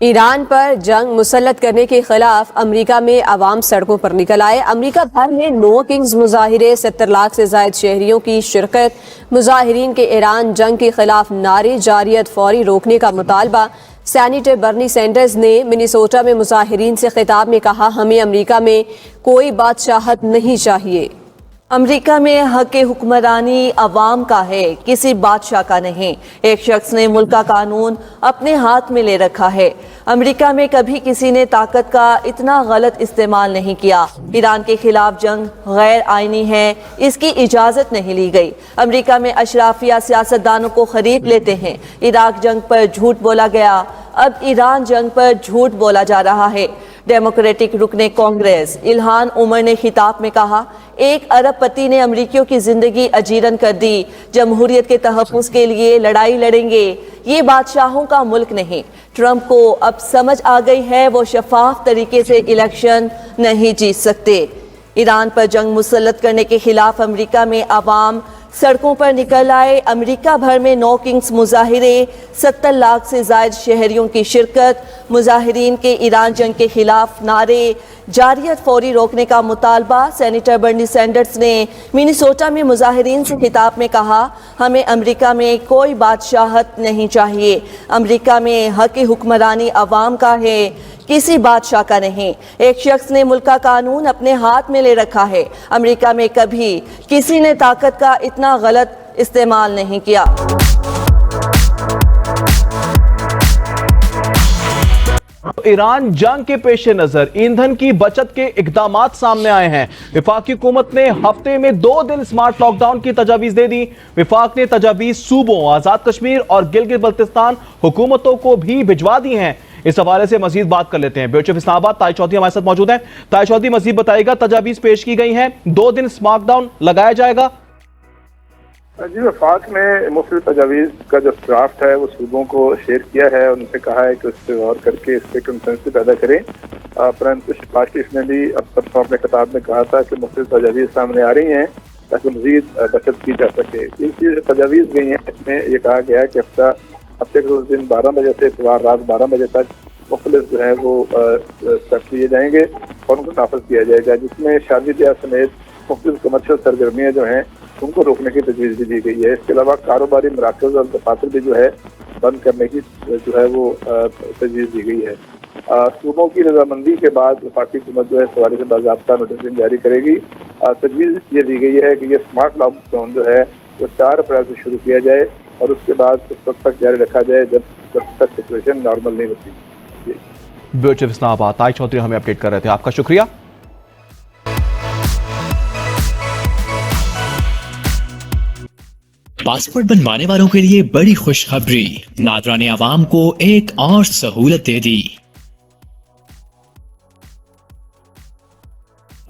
Iran पर जंग मुसल्लत करने के खिलाफ अमेरिका में आवाम सड़कों पर निकल आए। अमेरिका भर में नो किंग्स मुजाहिरे, 70 लाख से ज्यादा शहरियों की शिरकत। मुजाहिरीन के ईरान जंग के खिलाफ नारे, जारियत फौरी रोकने का मुतालबा। सेनेटर बर्नी सैंडर्स ने मिनेसोटा में मुजाहिरीन से खिताब में कहा, हमें अमेरिका में कोई बादशाहत नहीं चाहिए। अमेरिका में हक हुक्मरानी अवाम का है, किसी बादशाह का नहीं। एक शख्स ने मुल्क का कानून अपने हाथ में ले रखा है। अमेरिका में कभी किसी ने ताकत का इतना गलत इस्तेमाल नहीं किया। ईरान के खिलाफ जंग गैर आईनी है, इसकी इजाज़त नहीं ली गई। अमेरिका में अशराफिया सियासतदानों को खरीद लेते हैं। इराक जंग पर झूठ बोला गया, अब ईरान जंग पर झूठ बोला जा रहा है। डेमोक्रेटिक रुकने कांग्रेस इल्हान उमर ने खिताब में कहा, एक अरबपति ने अमरीकियों की जिंदगी अजीरन कर दी। जमहूरियत के तहफ़्फ़ुज़ के लिए लड़ाई लड़ेंगे, ये बादशाहों का मुल्क नहीं। ट्रंप को अब समझ आ गई है वो शफाफ तरीके से इलेक्शन नहीं जीत सकते। ईरान पर जंग मुसल्लत करने के खिलाफ अमेरिका में आवाम सड़कों पर निकल आए। अमेरिका भर में नो किंग्स मुजाहिरे, 70 लाख से ज़ायद शहरियों की शिरकत। मुजाहिरीन के ईरान जंग के खिलाफ नारे, जारियत फौरी रोकने का मुतालबा। सेनेटर बर्नी सैंडर्स ने मिनेसोटा में मुजाहिरीन से खिताब में कहा, हमें अमेरिका में कोई बादशाहत नहीं चाहिए। अमेरिका में हक हुक्मरानी अवाम का है, किसी बादशाह का नहीं। एक शख्स ने मुल्क का कानून अपने हाथ में ले रखा है। अमेरिका में कभी किसी ने ताकत का इतना गलत इस्तेमाल नहीं किया। ईरान जंग के पेश नजर ईंधन की बचत के इकदामात सामने आए हैं। वफाकी हुकूमत ने हफ्ते में 2 दिन स्मार्ट लॉकडाउन की तजावीज दे दी। वफाक ने तजावीज सूबों आजाद कश्मीर और गिलगित बल्तिस्तान हुकूमतों को भी भिजवा दी हैं। इस हवाले से मजीद बात कर लेते हैं। ब्यूरो चीफ इस्लामाबाद ताई चौधरी हमारे साथ मौजूद हैं। ताई चौधरी मजीद बताएगा, तजावीज पेश की गई हैं, 2 दिन स्मार्ट लॉकडाउन लगाया जाएगा। जी, वफाक ने मुख्तलिफ तजावीज़ का जो ड्राफ्ट है वो सूबों को शेयर किया है। उनसे कहा है कि उस पर गौर करके इस पर कंसेंसस पैदा करें। परंतु शहबाज शरीफ ने भी अब तक अपने खिताब में कहा था कि मुख्तलिफ तजावीज़ सामने आ रही हैं ताकि मजीद बचत की जा सके। इन चीज़ तजावीज़ गई हैं, इसमें ये कहा गया कि हफ्ते के रोज दिन 12 बजे से इतवार रात 12 बजे तक मुख्तलिफ जो है वो स्टेप्स लिए जाएंगे और उनको नाफज किया जाएगा, जिसमें शादी ब्याह समेत मुख्तलिफ कमर्शियल सरगर्मियाँ जो हैं उनको रोकने की तजवीज़ भी दी गई है। इसके अलावा कारोबारी मराकज़ और दफातर भी जो है बंद करने की जो है वो तजवीज़ दी गई है। सूबों की रजामंदी के बाद वफाकी हुकूमत जो है सवारी से बाज़ाब्ता नोटिस जारी करेगी। तजवीज़ ये दी गई है कि ये स्मार्ट लॉकडाउन जो है वो 4 अप्रैल से शुरू किया जाए और उसके बाद उस वक्त तक जारी रखा जाए जब तक सिचुएशन नॉर्मल नहीं होती। ब्यूरो चीफ इस्लामाबाद ताई चौधरी हमें अपडेट कर रहे थे, आपका शुक्रिया। पासपोर्ट बनवाने वालों के लिए बड़ी खुशखबरी, नादरा ने आवाम को एक और सहूलत दे दी।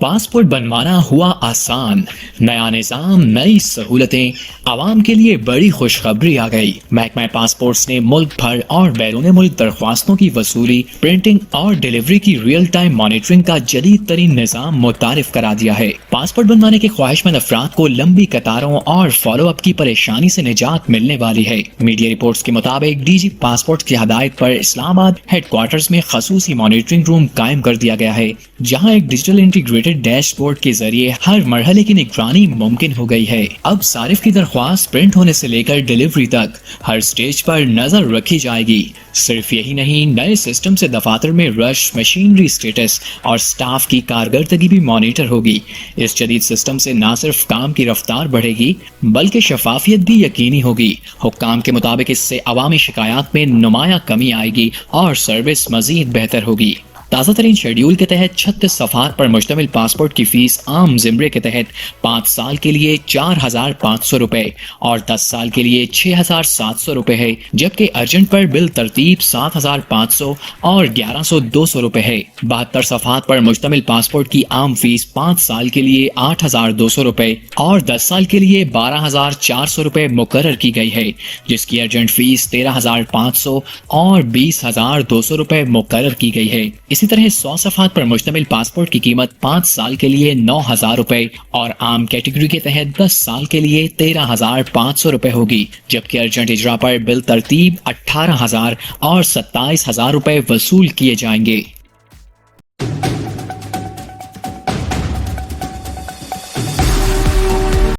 पासपोर्ट बनवाना हुआ आसान, नया निजाम, नई सहूलतें, आवाम के लिए बड़ी खुशखबरी आ गई। महकमा पासपोर्ट्स ने मुल्क भर और बैरून मुल्क दरख्वास्तों की वसूली, प्रिंटिंग और डिलीवरी की रियल टाइम मॉनिटरिंग का जदीद तरीन निजाम मुतारिफ करा दिया है। पासपोर्ट बनवाने के ख्वाहिशमंद अफराद को लंबी कतारों और फॉलो अप की परेशानी से निजात मिलने वाली है। मीडिया रिपोर्ट्स के मुताबिक डीजी पासपोर्ट की हदायत पर इस्लामाबाद हेडक्वार्टर्स में खसूसी मॉनिटरिंग रूम कायम कर दिया गया है, जहाँ एक डिजिटल इंटीग्रेटेड डैशबोर्ड के जरिए हर मरहले की निगरानी मुमकिन हो गई है। अब सारिफ की दरख्वास्त प्रिंट होने से लेकर डिलीवरी तक हर स्टेज पर नजर रखी जाएगी। सिर्फ यही नहीं, नए सिस्टम से दफातर में रश, मशीनरी स्टेटस और स्टाफ की कारकर्दगी भी मॉनिटर होगी। इस जदीद सिस्टम से न सिर्फ काम की रफ्तार बढ़ेगी बल्कि शफाफियत भी यकीनी होगी। हुक्काम के मुताबिक इससे अवामी शिकायत में नुमाया कमी आएगी और सर्विस मजीद बेहतर होगी। ताज़ा तरीन शेड्यूल के तहत 36 सफ़ात पर मुश्तमिल पासपोर्ट की फीस आम ज़िम्रे के तहत 5 साल के लिए 4,500 रुपए और 10 साल के लिए 6,700 रुपए है, जबकि अर्जेंट पर बिल तरतीब 7,500 और 1,100-200 रुपए है। 72 सफ़ात पर मुश्तमिल पासपोर्ट की आम फीस 5 साल के लिए 8,200 रुपए और 10 साल के लिए 12,400 रुपए मुकर्रर की गई है, जिसकी अर्जेंट फीस 13,500 और 20,200 रुपए मुकर्रर की गई है। इसी तरह 100 सफ़ात पर मुश्तमिल पासपोर्ट की कीमत 5 साल के लिए 9,000 रुपए और आम कैटेगरी के तहत 10 साल के लिए 13,500 रुपए होगी, जबकि अर्जेंट इजरा पर बिल तरतीब 18,000 और 27,000 रुपए वसूल किए जाएंगे।